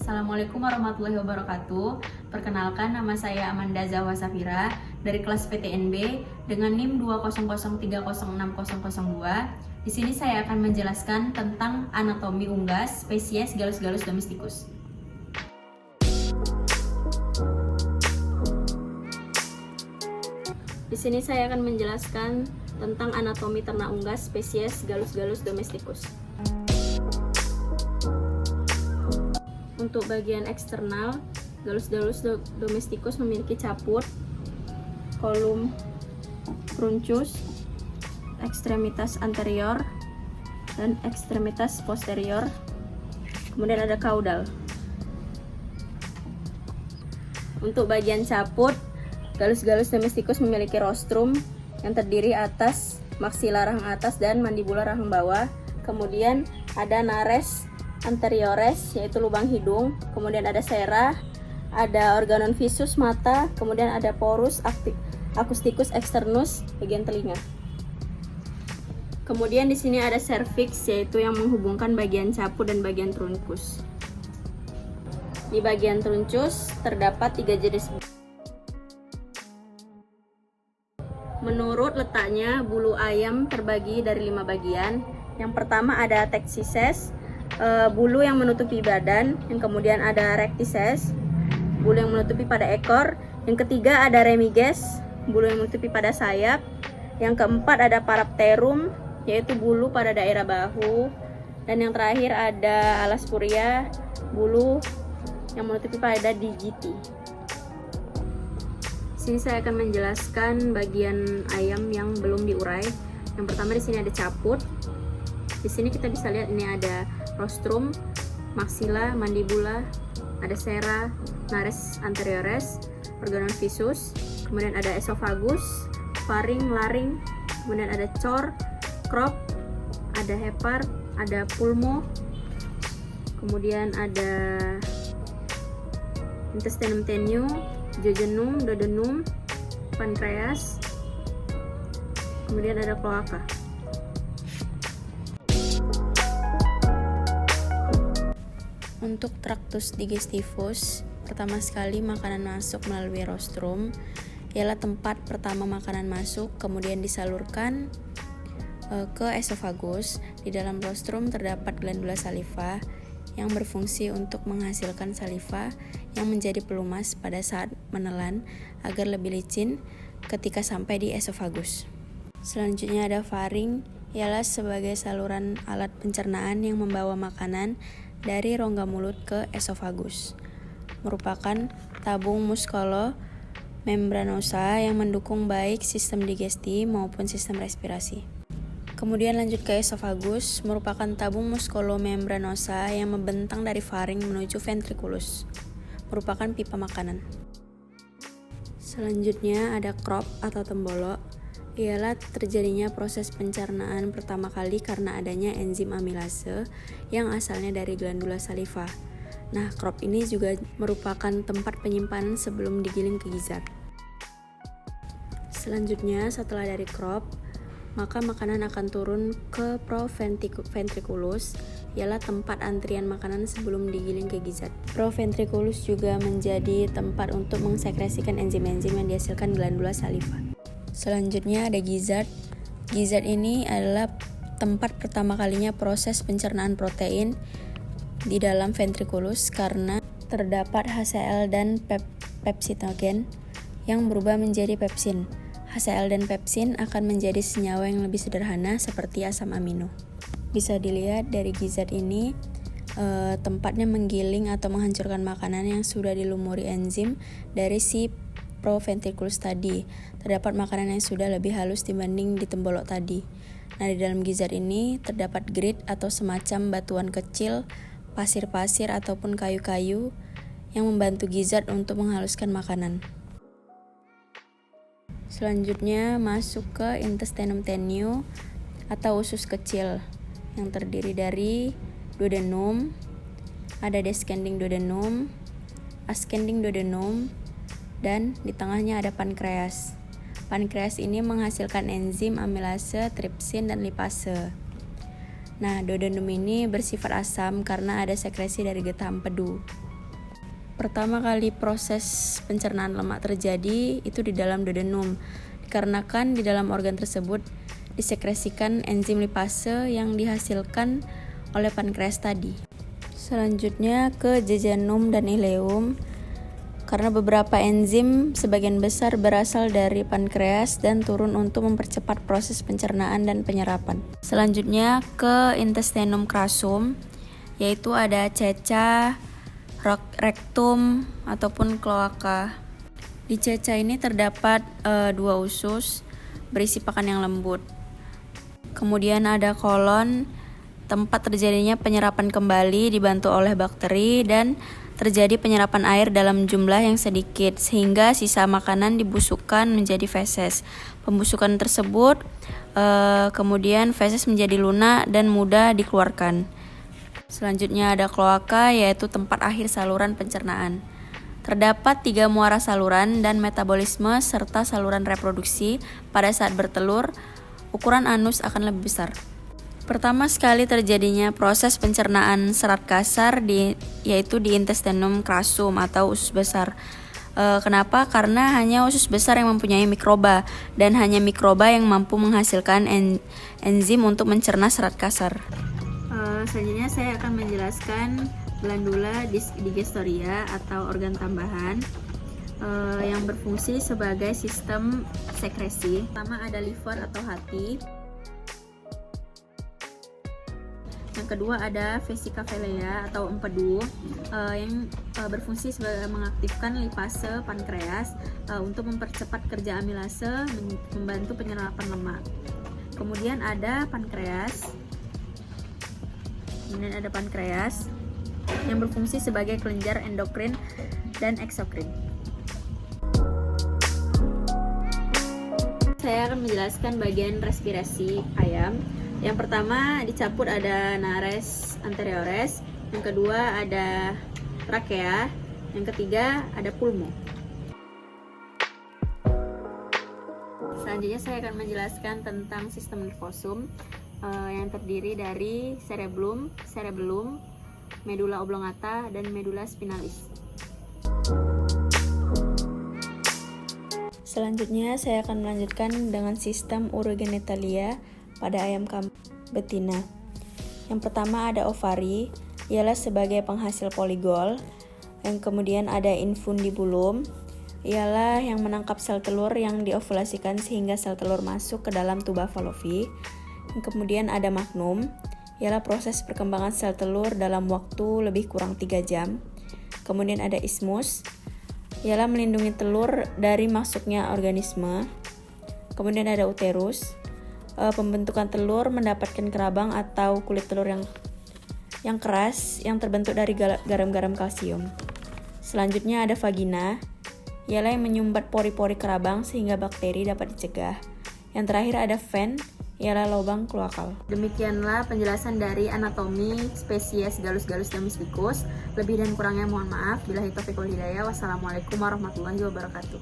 Assalamualaikum warahmatullahi wabarakatuh. Perkenalkan, nama saya Amanda Zahwa Safira dari kelas PTNB dengan NIM 200306002. Di sini saya akan menjelaskan tentang anatomi unggas spesies Gallus domesticus. Di sini saya akan menjelaskan tentang anatomi ternak unggas spesies Gallus domesticus. Untuk bagian eksternal, Gallus domesticus memiliki caput, kolum truncus, ekstremitas anterior dan ekstremitas posterior. Kemudian ada caudal. Untuk bagian caput, Gallus domesticus memiliki rostrum yang terdiri atas maksila rahang atas dan mandibula rahang bawah. Kemudian ada nares anteriores, yaitu lubang hidung. Kemudian ada sera, ada organon visus mata, kemudian ada porus acousticus externus bagian telinga. Kemudian di sini ada cervix, yaitu yang menghubungkan bagian caput dan bagian truncus. Di bagian truncus terdapat 3 jenis. Menurut letaknya, bulu ayam terbagi dari 5 bagian. Yang pertama ada textices, bulu yang menutupi badan. Yang kemudian ada rectices, bulu yang menutupi pada ekor. Yang ketiga ada remiges, bulu yang menutupi pada sayap. Yang keempat ada parapterum, yaitu bulu pada daerah bahu. Dan yang terakhir ada alaspuria, bulu yang menutupi pada digiti. Sini saya akan menjelaskan bagian ayam yang belum diurai. Yang pertama di sini ada caput. Di sini kita bisa lihat ini ada rostrum, maksila, mandibula, ada sera, nares anteriores, organon visus, kemudian ada esophagus, faring, laring, kemudian ada cor, crop, ada hepar, ada pulmo, kemudian ada intestinum tenue, jejunum, duodenum, pankreas, kemudian ada kloaka. Untuk traktus digestivus, pertama sekali makanan masuk melalui rostrum, ialah tempat pertama makanan masuk, kemudian disalurkan ke esophagus. Di dalam rostrum terdapat glandula saliva yang berfungsi untuk menghasilkan saliva yang menjadi pelumas pada saat menelan agar lebih licin ketika sampai di esophagus. Selanjutnya ada faring, ialah sebagai saluran alat pencernaan yang membawa makanan dari rongga mulut ke esophagus. Merupakan tabung muskolo membranosa yang mendukung baik sistem digesti maupun sistem respirasi. Kemudian lanjut ke esophagus, merupakan tabung muskolo membranosa yang membentang dari faring menuju ventriculus. Merupakan pipa makanan. Selanjutnya ada crop atau tembolok, ialah terjadinya proses pencernaan pertama kali karena adanya enzim amilase yang asalnya dari glandula saliva. Nah, crop ini juga merupakan tempat penyimpanan sebelum digiling ke gizzard. Selanjutnya, setelah dari crop, maka makanan akan turun ke proventriculus, ialah tempat antrian makanan sebelum digiling ke gizzard. Proventriculus juga menjadi tempat untuk mengsekresikan enzim-enzim yang dihasilkan glandula saliva. Selanjutnya ada gizzard. Gizzard ini adalah tempat pertama kalinya proses pencernaan protein di dalam ventriculus karena terdapat HCl dan pepsinogen yang berubah menjadi pepsin. HCl dan pepsin akan menjadi senyawa yang lebih sederhana seperti asam amino. Bisa dilihat dari gizzard ini, tempatnya menggiling atau menghancurkan makanan yang sudah dilumuri enzim dari si proventriculus tadi. Terdapat makanan yang sudah lebih halus dibanding di tembolok tadi. Nah, di dalam gizzard ini terdapat grit atau semacam batuan kecil, pasir-pasir ataupun kayu-kayu yang membantu gizzard untuk menghaluskan makanan. Selanjutnya masuk ke intestinum tenue atau usus kecil yang terdiri dari duodenum, ada descending duodenum, ascending duodenum, dan di tengahnya ada pankreas. Pankreas ini menghasilkan enzim amilase, tripsin, dan lipase. Nah, duodenum ini bersifat asam karena ada sekresi dari getah empedu. Pertama kali proses pencernaan lemak terjadi itu di dalam duodenum, dikarenakan di dalam organ tersebut disekresikan enzim lipase yang dihasilkan oleh pankreas tadi. Selanjutnya ke jejunum dan ileum. Karena beberapa enzim sebagian besar berasal dari pankreas dan turun untuk mempercepat proses pencernaan dan penyerapan. Selanjutnya ke intestinum crassum, yaitu ada ceca, rektum, ataupun kloaka. Di ceca ini terdapat 2 usus berisi pakan yang lembut. Kemudian ada kolon, tempat terjadinya penyerapan kembali dibantu oleh bakteri dan terjadi penyerapan air dalam jumlah yang sedikit sehingga sisa makanan dibusukkan menjadi feses. Pembusukan tersebut kemudian feses menjadi lunak dan mudah dikeluarkan. Selanjutnya ada kloaka, yaitu tempat akhir saluran pencernaan. Terdapat 3 muara saluran dan metabolisme serta saluran reproduksi. Pada saat bertelur, ukuran anus akan lebih besar. Pertama sekali terjadinya proses pencernaan serat kasar yaitu di intestinum crassum atau usus besar. Kenapa? Karena hanya usus besar yang mempunyai mikroba dan hanya mikroba yang mampu menghasilkan enzim untuk mencerna serat kasar. Selanjutnya saya akan menjelaskan glandula digestoria atau organ tambahan yang berfungsi sebagai sistem sekresi. Pertama ada liver atau hati. Yang kedua ada vesica velea atau empedu yang berfungsi sebagai mengaktifkan lipase pankreas untuk mempercepat kerja amilase, membantu penyerapan lemak. Kemudian ada pankreas. Yang berfungsi sebagai kelenjar endokrin dan eksokrin. Saya akan menjelaskan bagian respirasi ayam. Yang pertama dicaput ada nares anteriores, yang kedua ada trachea, yang ketiga ada pulmo. Selanjutnya saya akan menjelaskan tentang sistem nervosum yang terdiri dari cerebellum, medula oblongata, dan medula spinalis. Selanjutnya saya akan melanjutkan dengan sistem urogenitalia pada ayam betina. Yang pertama ada ovari, ialah sebagai penghasil poligol. Yang kemudian ada infundibulum, ialah yang menangkap sel telur yang diovulasikan sehingga sel telur masuk ke dalam tuba Fallopi. Yang kemudian ada magnum, ialah proses perkembangan sel telur dalam waktu lebih kurang 3 jam. Kemudian ada isthmus, ialah melindungi telur dari masuknya organisme. Kemudian ada uterus, pembentukan telur mendapatkan kerabang atau kulit telur yang keras yang terbentuk dari garam-garam kalsium. Selanjutnya ada vagina, ialah yang menyumbat pori-pori kerabang sehingga bakteri dapat dicegah. Yang terakhir ada ven, ialah lubang kloakal. Demikianlah penjelasan dari anatomi spesies Gallus domesticus. Lebih dan kurangnya mohon maaf. Billahi taufiq wal hidayah. Wassalamualaikum warahmatullahi wabarakatuh.